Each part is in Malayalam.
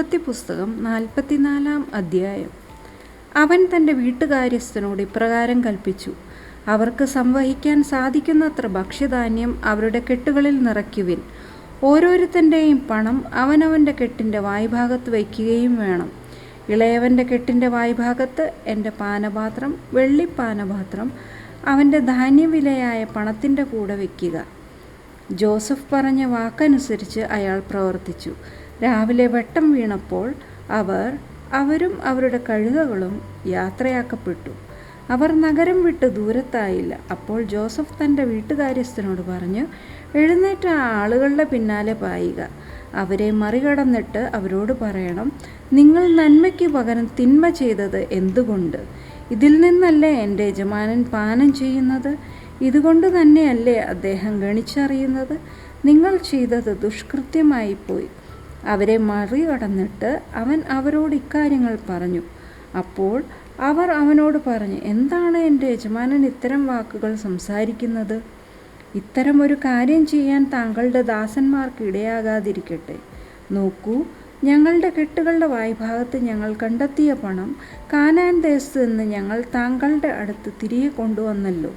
ഉൽപ്പത്തി പുസ്തകം 44 അധ്യായം. അവൻ തൻ്റെ വീട്ടുകാര്യസ്ഥനോട് ഇപ്രകാരം കൽപ്പിച്ചു: അവർക്ക് സംവഹിക്കാൻ സാധിക്കുന്നത്ര ഭക്ഷ്യധാന്യം അവരുടെ കെട്ടുകളിൽ നിറയ്ക്കുവിൻ. ഓരോരുത്തൻ്റെയും പണം അവനവൻ്റെ കെട്ടിൻ്റെ വായ്ഭാഗത്ത് വയ്ക്കുകയും വേണം. ഇളയവൻ്റെ കെട്ടിൻ്റെ വായ്ഭാഗത്ത് എൻ്റെ പാനപാത്രം, വെള്ളിപ്പാനപാത്രം അവൻ്റെ ധാന്യവിലയായ പണത്തിൻ്റെ കൂടെ വയ്ക്കുക. ജോസഫ് പറഞ്ഞ വാക്കനുസരിച്ച് അയാൾ പ്രവർത്തിച്ചു. രാവിലെ വെട്ടം വീണപ്പോൾ അവരും അവരുടെ കഴുതകളും യാത്രയാക്കപ്പെട്ടു. അവർ നഗരം വിട്ട് ദൂരത്തായില്ല. അപ്പോൾ ജോസഫ് തൻ്റെ വീട്ടുകാര്യസ്ഥനോട് പറഞ്ഞു: എഴുന്നേറ്റ് ആ ആളുകളുടെ പിന്നാലെ പായുക. അവരെ മറികടന്നിട്ട് അവരോട് പറയണം: നിങ്ങൾ നന്മയ്ക്ക് പകരം തിന്മ ചെയ്തത് എന്തുകൊണ്ട്? ഇതിൽ നിന്നല്ലേ എൻ്റെ യജമാനൻ പാനം ചെയ്യുന്നത്? ഇതുകൊണ്ട് തന്നെയല്ലേ അദ്ദേഹം ഗണിച്ചറിയുന്നത്? നിങ്ങൾ ചെയ്തത് ദുഷ്കൃത്യമായിപ്പോയി. അവരെ മറികടന്നിട്ട് അവൻ അവരോട് ഇക്കാര്യങ്ങൾ പറഞ്ഞു. അപ്പോൾ അവർ അവനോട് പറഞ്ഞു: എന്താണ് എൻ്റെ യജമാനൻ ഇത്തരം വാക്കുകൾ സംസാരിക്കുന്നത്? ഇത്തരം ഒരു കാര്യം ചെയ്യാൻ താങ്കളുടെ ദാസന്മാർക്ക് ഇടയാകാതിരിക്കട്ടെ. നോക്കൂ, ഞങ്ങളുടെ കെട്ടുകളുടെ വായ്ഭാഗത്ത് ഞങ്ങൾ കണ്ടെത്തിയ പണം കാനാൻ ദേശത്ത് നിന്ന് ഞങ്ങൾ താങ്കളുടെ അടുത്ത് തിരികെ കൊണ്ടുവന്നല്ലോ.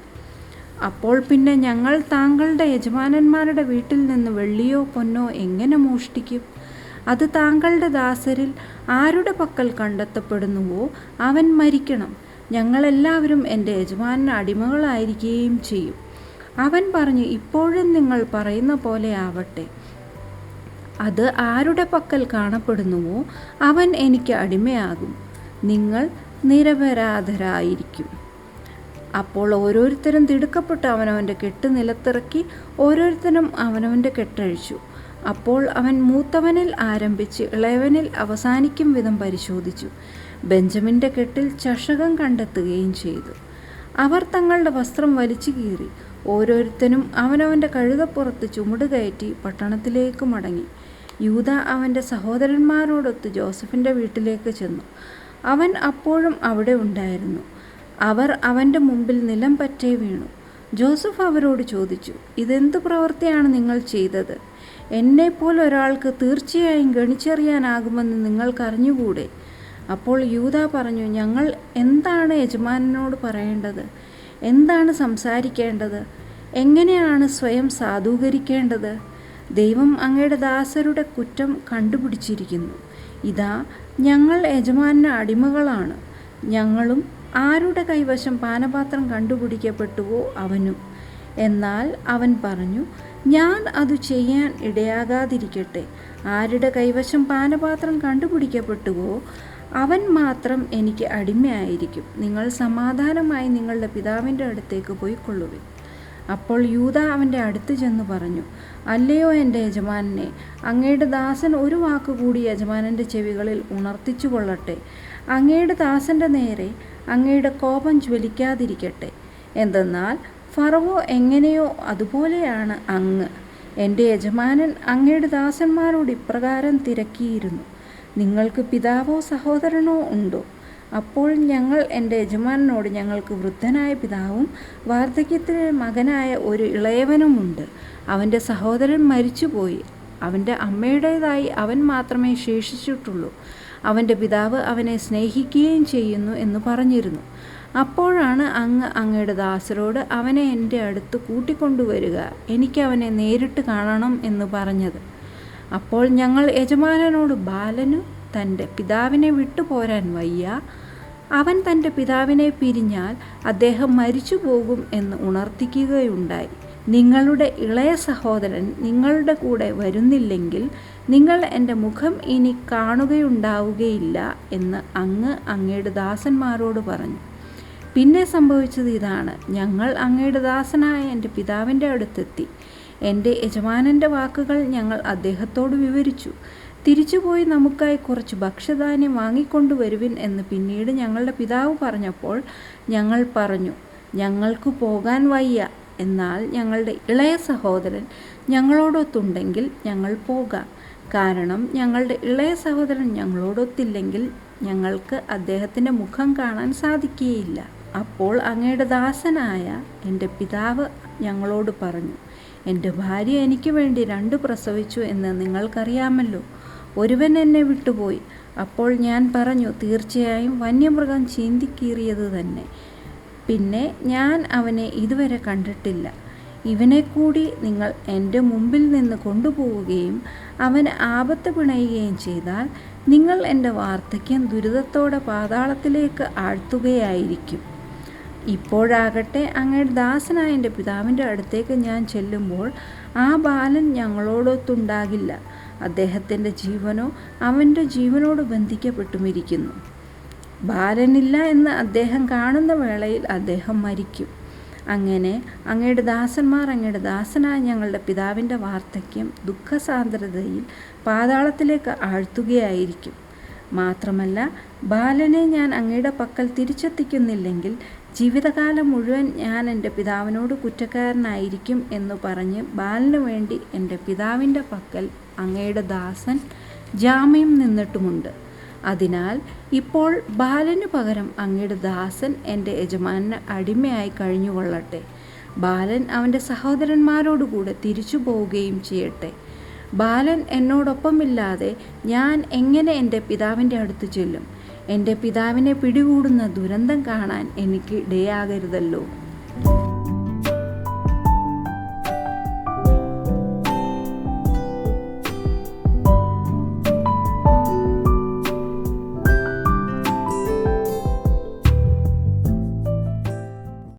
അപ്പോൾ പിന്നെ ഞങ്ങൾ താങ്കളുടെ യജമാനന്മാരുടെ വീട്ടിൽ നിന്ന് വെള്ളിയോ പൊന്നോ എങ്ങനെ മോഷ്ടിക്കും? അത് താങ്കളുടെ ദാസരിൽ ആരുടെ പക്കൽ കണ്ടെത്തപ്പെടുന്നുവോ അവൻ മരിക്കണം. ഞങ്ങളെല്ലാവരും എൻ്റെ യജമാനന് അടിമകളായിരിക്കുകയും ചെയ്യും. അവൻ പറഞ്ഞു: ഇപ്പോഴും നിങ്ങൾ പറയുന്ന പോലെ ആവട്ടെ. അത് ആരുടെ പക്കൽ കാണപ്പെടുന്നുവോ അവൻ എനിക്ക് അടിമയാകും. നിങ്ങൾ നിരപരാധരായിരിക്കും. അപ്പോൾ ഓരോരുത്തരും തിടുക്കപ്പെട്ട് അവനവൻ്റെ കെട്ട് നിലത്തിറക്കി ഓരോരുത്തരും അവനവൻ്റെ കെട്ടഴിച്ചു. അപ്പോൾ അവൻ മൂത്തവനിൽ ആരംഭിച്ച് ഇളയവനിൽ അവസാനിക്കും വിധം പരിശോധിച്ചു. ബെഞ്ചമിൻ്റെ കെട്ടിൽ ചഷകം കണ്ടെത്തുകയും ചെയ്തു. അവർ തങ്ങളുടെ വസ്ത്രം വലിച്ചു കീറി ഓരോരുത്തനും അവനവൻ്റെ കഴുതപ്പുറത്ത് ചുമട് കയറ്റി പട്ടണത്തിലേക്ക് മടങ്ങി. യൂദാ അവൻ്റെ സഹോദരന്മാരോടൊത്ത് ജോസഫിൻ്റെ വീട്ടിലേക്ക് ചെന്നു. അവൻ അപ്പോഴും അവിടെ ഉണ്ടായിരുന്നു. അവർ അവൻ്റെ മുമ്പിൽ നിലം പറ്റേ വീണു. ജോസഫ് അവരോട് ചോദിച്ചു: ഇതെന്ത് പ്രവൃത്തിയാണ് നിങ്ങൾ ചെയ്തത്? എന്നെപ്പോലെ ഒരാൾക്ക് തീർച്ചയായും ഗണിച്ചറിയാനാകുമെന്ന് നിങ്ങൾക്കറിഞ്ഞുകൂടെ? അപ്പോൾ യൂദാ പറഞ്ഞു: ഞങ്ങൾ എന്താണ് യജമാനനോട് പറയേണ്ടത്? എന്താണ് സംസാരിക്കേണ്ടത്? എങ്ങനെയാണ് സ്വയം സാധൂകരിക്കേണ്ടത്? ദൈവം അങ്ങയുടെ ദാസരുടെ കുറ്റം കണ്ടുപിടിച്ചിരിക്കുന്നു. ഇതാ, ഞങ്ങൾ യജമാനന് അടിമകളാണ്. ഞങ്ങളും ആരുടെ കൈവശം പാനപാത്രം കണ്ടുപിടിക്കപ്പെട്ടുവോ അവനും. എന്നാൽ അവൻ പറഞ്ഞു: ഞാൻ അത് ചെയ്യാൻ ഇടയാകാതിരിക്കട്ടെ. ആരുടെ കൈവശം പാനപാത്രം കണ്ടുപിടിക്കപ്പെട്ടുവോ അവൻ മാത്രം എനിക്ക് അടിമയായിരിക്കും. നിങ്ങൾ സമാധാനമായി നിങ്ങളുടെ പിതാവിൻ്റെ അടുത്തേക്ക് പോയിക്കൊള്ളുവിൻ. അപ്പോൾ യൂദാ അവൻ്റെ അടുത്ത് ചെന്ന് പറഞ്ഞു: അല്ലയോ എൻ്റെ യജമാനനെ, അങ്ങയുടെ ദാസൻ ഒരു വാക്കുകൂടി യജമാനൻ്റെ ചെവികളിൽ ഉണർത്തിച്ചു കൊള്ളട്ടെ. അങ്ങയുടെ ദാസൻ്റെ നേരെ അങ്ങയുടെ കോപം ജ്വലിക്കാതിരിക്കട്ടെ. എന്തെന്നാൽ ഫറവോ എങ്ങനെയോ അതുപോലെയാണ് അങ്ങ്. എൻ്റെ യജമാനൻ അങ്ങയുടെ ദാസന്മാരോട് ഇപ്രകാരം തിരക്കിയിരുന്നു: നിങ്ങൾക്ക് പിതാവോ സഹോദരനോ ഉണ്ടോ? അപ്പോൾ ഞങ്ങൾ എൻ്റെ യജമാനനോട്: ഞങ്ങൾക്ക് വൃദ്ധനായ പിതാവും വാർദ്ധക്യത്തിലെ മകനായ ഒരു ഇളയവനുമുണ്ട്. അവൻ്റെ സഹോദരൻ മരിച്ചുപോയി. അവൻ്റെ അമ്മയുടേതായി അവൻ മാത്രമേ ശേഷിച്ചിട്ടുള്ളൂ. അവൻ്റെ പിതാവ് അവനെ സ്നേഹിക്കുകയും ചെയ്യുന്നു എന്ന് പറഞ്ഞിരുന്നു. അപ്പോഴാണ് അങ്ങയുടെ ദാസരോട് അവനെ എൻ്റെ അടുത്ത് കൂട്ടിക്കൊണ്ടുവരിക, എനിക്ക് അവനെ നേരിട്ട് കാണണം എന്ന് പറഞ്ഞത്. അപ്പോൾ ഞങ്ങൾ യജമാനനോട്: ബാലനു തൻ്റെ പിതാവിനെ വിട്ടുപോരാൻ വയ്യ. അവൻ തൻ്റെ പിതാവിനെ പിരിഞ്ഞാൽ അദ്ദേഹം മരിച്ചു പോകും എന്ന് ഉണർത്തിക്കുകയുണ്ടായി. നിങ്ങളുടെ ഇളയ സഹോദരൻ നിങ്ങളുടെ കൂടെ വരുന്നില്ലെങ്കിൽ നിങ്ങൾ എൻ്റെ മുഖം ഇനി കാണുകയുണ്ടാവുകയില്ല എന്ന് അങ്ങയുടെ ദാസന്മാരോട് പറഞ്ഞു. പിന്നെ സംഭവിച്ചത് ഇതാണ്: ഞങ്ങൾ അങ്ങയുടെ ദാസനായ എൻ്റെ പിതാവിൻ്റെ അടുത്തെത്തി. എൻ്റെ യജമാനൻ്റെ വാക്കുകൾ ഞങ്ങൾ അദ്ദേഹത്തോട് വിവരിച്ചു. തിരിച്ചുപോയി നമുക്കായി കുറച്ച് ഭക്ഷ്യധാന്യം വാങ്ങിക്കൊണ്ടുവരുവിൻ എന്ന് പിന്നീട് ഞങ്ങളുടെ പിതാവ് പറഞ്ഞപ്പോൾ ഞങ്ങൾ പറഞ്ഞു: ഞങ്ങൾക്ക് പോകാൻ വയ്യ. എന്നാൽ ഞങ്ങളുടെ ഇളയ സഹോദരൻ ഞങ്ങളോടൊത്തുണ്ടെങ്കിൽ ഞങ്ങൾ പോകാം. കാരണം ഞങ്ങളുടെ ഇളയ സഹോദരൻ ഞങ്ങളോടൊത്തില്ലെങ്കിൽ ഞങ്ങൾക്ക് അദ്ദേഹത്തിൻ്റെ മുഖം കാണാൻ സാധിക്കുകയില്ല. അപ്പോൾ അങ്ങയുടെ ദാസനായ എൻ്റെ പിതാവ് ഞങ്ങളോട് പറഞ്ഞു: എൻ്റെ ഭാര്യ എനിക്ക് വേണ്ടി 2 പ്രസവിച്ചു എന്ന് നിങ്ങൾക്കറിയാമല്ലോ. ഒരുവൻ എന്നെ വിട്ടുപോയി. അപ്പോൾ ഞാൻ പറഞ്ഞു, തീർച്ചയായും വന്യമൃഗം ചീന്തിക്കീറിയത് തന്നെ. പിന്നെ ഞാൻ അവനെ ഇതുവരെ കണ്ടിട്ടില്ല. ഇവനെ കൂടി നിങ്ങൾ എൻ്റെ മുമ്പിൽ നിന്ന് കൊണ്ടുപോവുകയും അവന് ആപത്ത് പിണയുകയും ചെയ്താൽ നിങ്ങൾ എൻ്റെ വാർദ്ധക്യം ദുരിതത്തോടെ പാതാളത്തിലേക്ക് ആഴ്ത്തുകയായിരിക്കും. ഇപ്പോഴാകട്ടെ അങ്ങയുടെ ദാസനായ എൻ്റെ പിതാവിൻ്റെ അടുത്തേക്ക് ഞാൻ ചെല്ലുമ്പോൾ ആ ബാലൻ ഞങ്ങളോടൊത്തുണ്ടാകില്ല. അദ്ദേഹത്തിൻ്റെ ജീവനോ അവൻ്റെ ജീവനോട് ബന്ധിക്കപ്പെട്ടുമിരിക്കുന്നു. ബാലനില്ല എന്ന് അദ്ദേഹം കാണുന്ന വേളയിൽ അദ്ദേഹം മരിക്കും. അങ്ങനെ അങ്ങയുടെ ദാസന്മാർ അങ്ങയുടെ ദാസനായ ഞങ്ങളുടെ പിതാവിൻ്റെ വാർദ്ധക്യം ദുഃഖസാന്ദ്രതയിൽ പാതാളത്തിലേക്ക് ആഴ്ത്തുകയായിരിക്കും. മാത്രമല്ല, ബാലനെ ഞാൻ അങ്ങയുടെ പക്കൽ തിരിച്ചെത്തിക്കുന്നില്ലെങ്കിൽ ജീവിതകാലം മുഴുവൻ ഞാൻ എൻ്റെ പിതാവിനോട് കുറ്റക്കാരനായിരിക്കും എന്നു പറഞ്ഞ് ബാലന് വേണ്ടി എൻ്റെ പിതാവിൻ്റെ പക്കൽ അങ്ങയുടെ ദാസൻ ജാമ്യം നിന്നിട്ടുമുണ്ട്. അതിനാൽ ഇപ്പോൾ ബാലന് പകരം അങ്ങയുടെ ദാസൻ എൻ്റെ യജമാനന് അടിമയായി കഴിഞ്ഞുകൊള്ളട്ടെ. ബാലൻ അവൻ്റെ സഹോദരന്മാരോടുകൂടെ തിരിച്ചു പോവുകയും ചെയ്യട്ടെ. ബാലൻ എന്നോടൊപ്പമില്ലാതെ ഞാൻ എങ്ങനെ എൻ്റെ പിതാവിൻ്റെ അടുത്ത് ചെല്ലും? എൻ്റെ പിതാവിനെ പിടികൂടുന്ന ദുരന്തം കാണാൻ എനിക്ക് ഇടയാകരുതല്ലോ.